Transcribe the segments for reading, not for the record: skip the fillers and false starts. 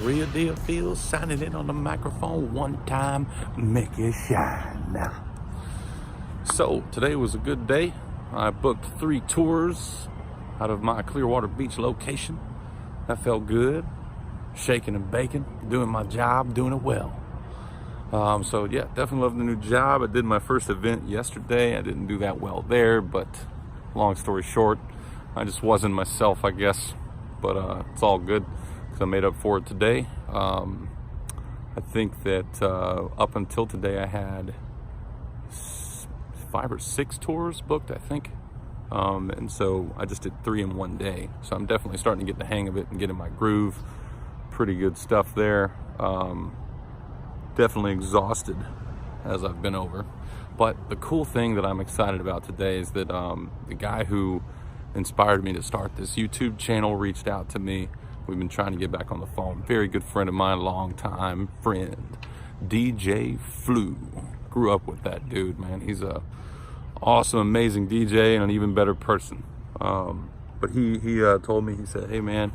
Real Deal Phil signing in on the microphone one time, make it shine now. So today was a good day. I booked 3 tours out of my Clearwater Beach location. That felt good. Shaking and baking, doing my job, doing it well. So yeah, definitely love the new job. I did my first event yesterday. I didn't do that well there, but long story short, I just wasn't myself, I guess. But it's all good because I made up for it today. I think that up until today I had 5 or 6 tours booked, I think. And so I just did 3 in one day. So I'm definitely starting to get the hang of it and get in my groove. Pretty good stuff there. Definitely exhausted as I've been over. But the cool thing that I'm excited about today is that the guy who inspired me to start this YouTube channel reached out to me. We've been trying to get back on the phone. Very good friend of mine, long time friend, DJ Flu. Grew up with that dude, man. He's a awesome, amazing DJ and an even better person. But he told me, he said, hey man,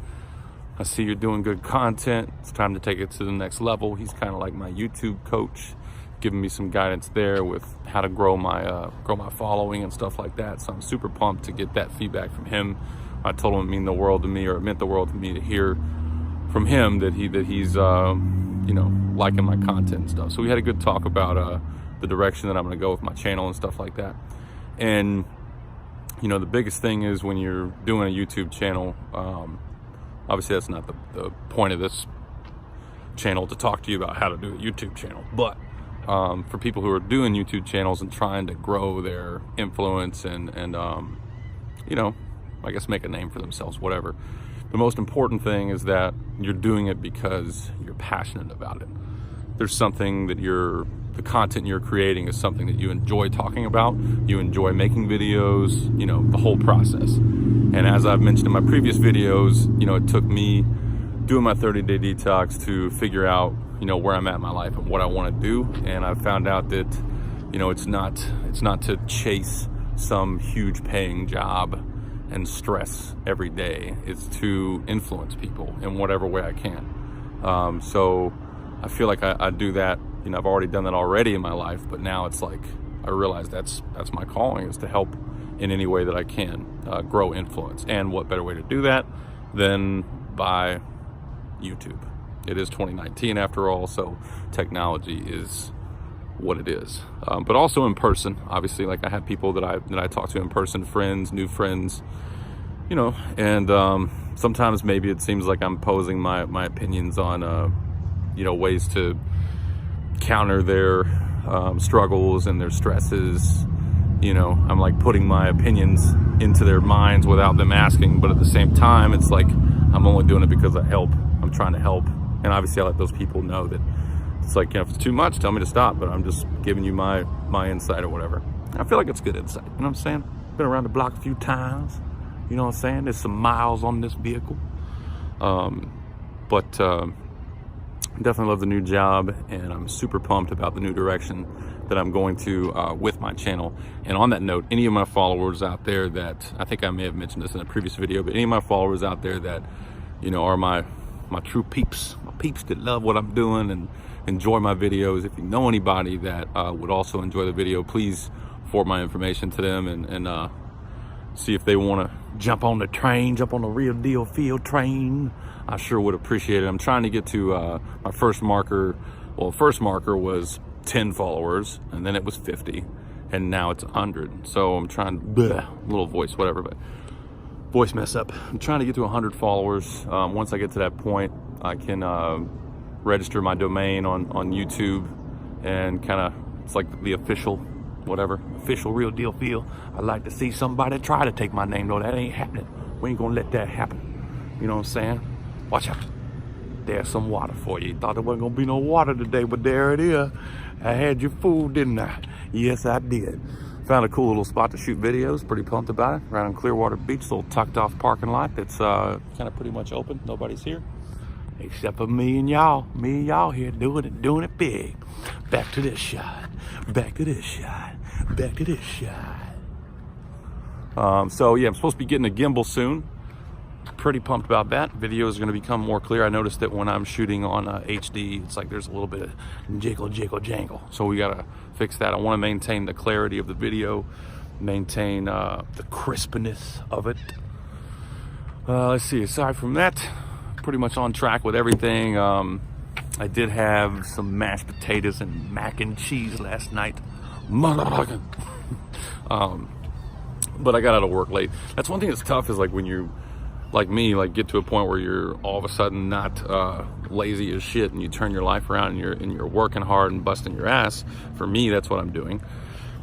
I see you're doing good content. It's time to take it to the next level. He's kind of like my YouTube coach, giving me some guidance there with how to grow my following and stuff like that. So I'm super pumped to get that feedback from him. I told him it meant the world to me, or it meant the world to me to hear from him that he's you know, liking my content and stuff. So we had a good talk about the direction that I'm going to go with my channel and stuff like that. And you know, the biggest thing is when you're doing a YouTube channel, obviously that's not the point of this channel to talk to you about how to do a YouTube channel, but for people who are doing YouTube channels and trying to grow their influence and you know, I guess make a name for themselves, whatever. The most important thing is that you're doing it because you're passionate about it. There's something that the content you're creating is something that you enjoy talking about, you enjoy making videos, you know, the whole process. And as I've mentioned in my previous videos, you know, it took me doing my 30-day detox to figure out, you know, where I'm at in my life and what I want to do. And I found out that, you know, it's not to chase some huge paying job and stress every day. It's to influence people in whatever way I can. So I feel like I do that. You know, I've already done that already in my life, but now it's like I realize that's my calling, is to help in any way that I can grow influence. And what better way to do that than by YouTube? It is 2019 after all, so technology is what it is. But also in person, obviously, like I have people that I talk to in person, friends, new friends, you know, and sometimes maybe it seems like I'm posing my opinions on you know, ways to counter their struggles and their stresses. You know, I'm like putting my opinions into their minds without them asking, but at the same time, it's like I'm only doing it because I'm trying to help. And obviously I let those people know that it's like, you know, if it's too much, tell me to stop, but I'm just giving you my insight or whatever. I feel like it's good insight, you know what I'm saying? Been around the block a few times, you know what I'm saying? There's some miles on this vehicle. But definitely love the new job, and I'm super pumped about the new direction that I'm going to with my channel. And on that note, any of my followers out there that, I think I may have mentioned this in a previous video, but any of my followers out there that, you know, are my true peeps, my peeps that love what I'm doing and enjoy my videos, if you know anybody that would also enjoy the video, please forward my information to them and see if they want to jump on the train, jump on the Real Deal Phil train. I sure would appreciate it. I'm trying to get to my first marker. Well, first marker was 10 followers, and then it was 50, and now it's 100. So I'm trying, little voice, whatever, but voice mess up. I'm trying to get to 100 followers. Once I get to that point, I can register my domain on YouTube, and kind of, it's like the official, whatever, official Real Deal Phil. I'd like to see somebody try to take my name, though. That ain't happening. We ain't gonna let that happen. You know what I'm saying? Watch out. There's some water for you. Thought there wasn't gonna be no water today, but there it is. I had your food, didn't I? Yes, I did. Found a cool little spot to shoot videos. Pretty pumped about it. Right on Clearwater Beach, little tucked off parking lot that's kind of pretty much open. Nobody's here except for me and y'all. Me and y'all here doing it big. Back to this shot. Back to this shot. Back to this shot. So yeah, I'm supposed to be getting a gimbal soon. pretty pumped about that. Video is going to become more clear. I noticed that when I'm shooting on HD, it's like there's a little bit of jangle. So we got to fix that. I want to maintain the clarity of the video, maintain the crispness of it. Let's see, aside from that, pretty much on track with everything. I did have some mashed potatoes and mac and cheese last night. Motherfucking. But I got out of work late. That's one thing that's tough, is like when you, like me, like get to a point where you're all of a sudden not lazy as shit, and you turn your life around, and you're working hard and busting your ass. For me, that's what I'm doing.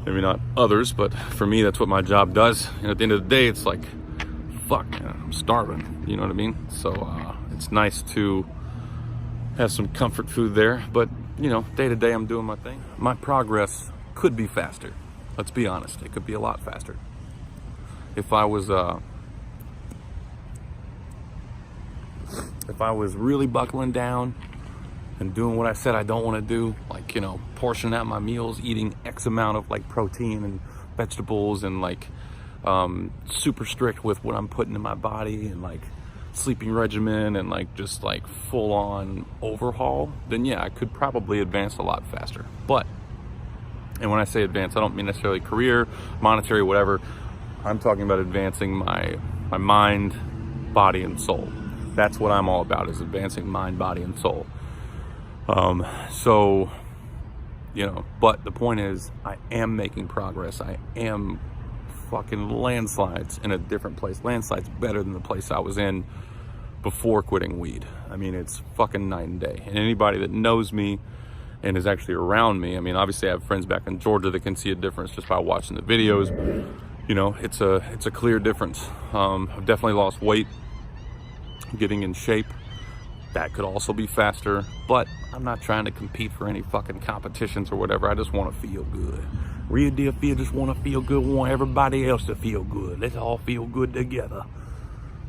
Maybe not others, but for me, that's what my job does. And at the end of the day, it's like, fuck, man, I'm starving. You know what I mean? So it's nice to have some comfort food there. But you know, day to day, I'm doing my thing. My progress could be faster. Let's be honest. It could be a lot faster. If I was really buckling down and doing what I said I don't want to do, like, you know, portioning out my meals, eating X amount of like protein and vegetables, and like super strict with what I'm putting in my body, and like sleeping regimen, and like just like full on overhaul, then yeah, I could probably advance a lot faster. But, and when I say advance, I don't mean necessarily career, monetary, whatever. I'm talking about advancing my mind, body, and soul. That's what I'm all about, is advancing mind, body, and soul. So, you know, but the point is, I am making progress. I am fucking landslides in a different place. Landslides better than the place I was in before quitting weed. I mean, it's fucking night and day. And anybody that knows me and is actually around me, I mean, obviously I have friends back in Georgia that can see a difference just by watching the videos. You know, it's a clear difference. I've definitely lost weight, getting in shape. That could also be faster, but I'm not trying to compete for any fucking competitions or whatever. I just want to feel good. Real deal feel, just want to feel good. Want everybody else to feel good. Let's all feel good together.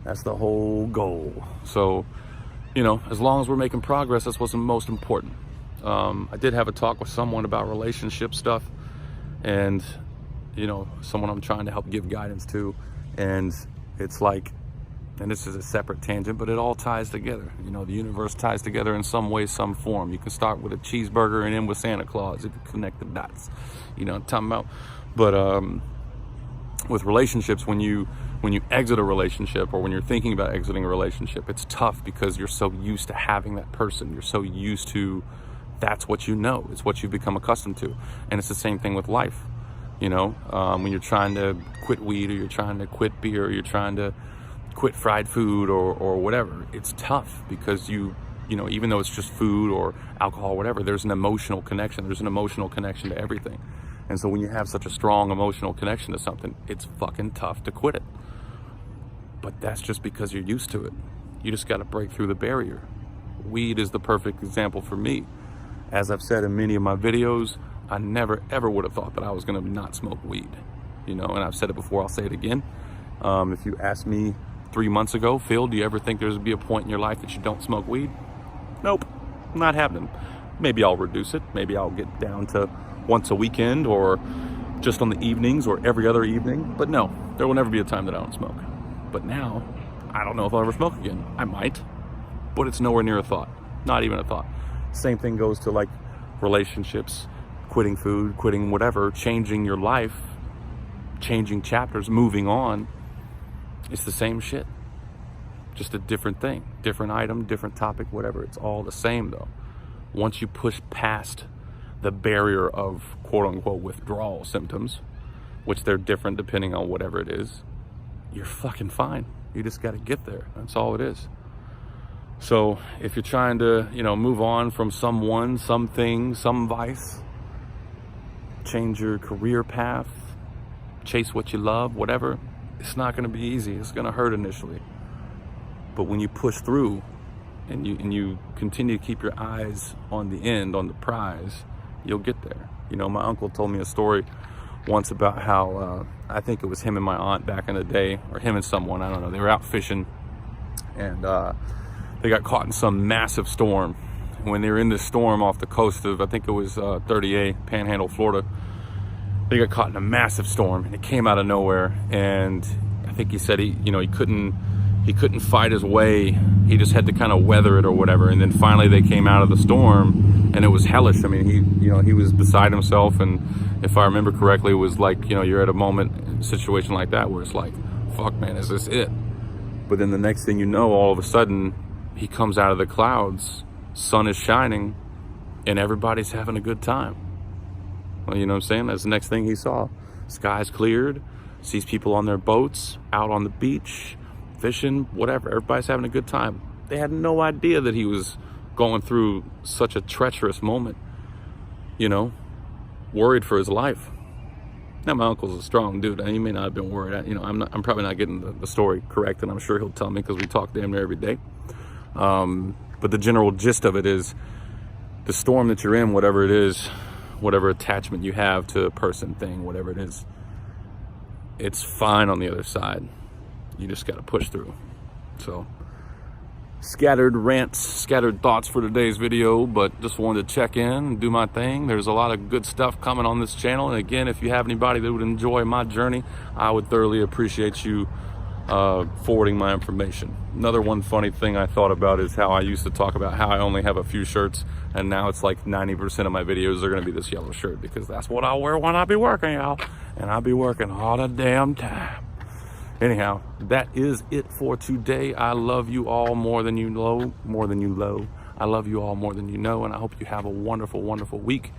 That's the whole goal. So, you know, as long as we're making progress, that's what's most important. I did have a talk with someone about relationship stuff, and you know, someone I'm trying to help give guidance to, and it's like, and this is a separate tangent, but it all ties together. You know, the universe ties together in some way, some form. You can start with a cheeseburger and end with Santa Claus if you connect the dots. You know what I'm talking about? But with relationships, when you exit a relationship, or when you're thinking about exiting a relationship, it's tough because you're so used to having that person. You're so used to, that's what you know. It's what you've become accustomed to. And it's the same thing with life. You know, when you're trying to quit weed, or you're trying to quit beer, or you're trying to quit fried food, or whatever, it's tough because you know, even though it's just food or alcohol, whatever, there's an emotional connection. There's an emotional connection to everything. And so when you have such a strong emotional connection to something, it's fucking tough to quit it. But that's just because you're used to it. You just got to break through the barrier. Weed is the perfect example for me. As I've said in many of my videos, I never ever would have thought that I was gonna not smoke weed, you know, and I've said it before, I'll say it again. If you asked me 3 months ago, Phil, do you ever think there's gonna be a point in your life that you don't smoke weed? Nope, not happening. Maybe I'll reduce it. Maybe I'll get down to once a weekend, or just on the evenings, or every other evening. But no, there will never be a time that I don't smoke. But now, I don't know if I'll ever smoke again. I might, but it's nowhere near a thought. Not even a thought. Same thing goes to like relationships, quitting food, quitting whatever, changing your life, changing chapters, moving on. It's the same shit. Just a different thing, different item, different topic, whatever. It's all the same though. Once you push past the barrier of quote unquote withdrawal symptoms, which they're different depending on whatever it is, you're fucking fine. You just got to get there. That's all it is. So if you're trying to, you know, move on from someone, something, some vice, change your career path, chase what you love, whatever, it's not going to be easy. It's going to hurt initially. But when you push through and you continue to keep your eyes on the end, on the prize, you'll get there. You know, my uncle told me a story once about how, I think it was him and my aunt back in the day, or him and someone, I don't know, they were out fishing, and they got caught in some massive storm. When they were in this storm off the coast of, I think it was 30A, Panhandle, Florida, they got caught in a massive storm, and it came out of nowhere. And I think he said he couldn't he couldn't fight his way. He just had to kind of weather it or whatever. And then finally they came out of the storm, and it was hellish. I mean, he was beside himself. And if I remember correctly, it was like, you're at a moment, situation like that where it's like, fuck, man, is this it? But then the next thing you know, all of a sudden, he comes out of the clouds, sun is shining, and everybody's having a good time. Well, you know what I'm saying? That's the next thing he saw. Sky's cleared, sees people on their boats, out on the beach, fishing, whatever. Everybody's having a good time. They had no idea that he was going through such a treacherous moment, worried for his life. Now, my uncle's a strong dude, and he may not have been worried. I'm probably not getting the story correct, and I'm sure he'll tell me because we talk damn near every day. But the general gist of it is the storm that you're in, whatever it is, whatever attachment you have to a person, thing, whatever it is, it's fine on the other side. You just got to push through. So, scattered rants, scattered thoughts for today's video, but just wanted to check in and do my thing. There's a lot of good stuff coming on this channel. And again, if you have anybody that would enjoy my journey, I would thoroughly appreciate you forwarding my information. Another one funny thing I thought about is how I used to talk about how I only have a few shirts, and now it's like 90% of my videos are going to be this yellow shirt, because that's what I'll wear when I be working, y'all. And I'll be working all the damn time. Anyhow, that is it for today. I love you all more than you know, I love you all more than you know, and I hope you have a wonderful, wonderful week.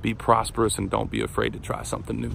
Be prosperous and don't be afraid to try something new.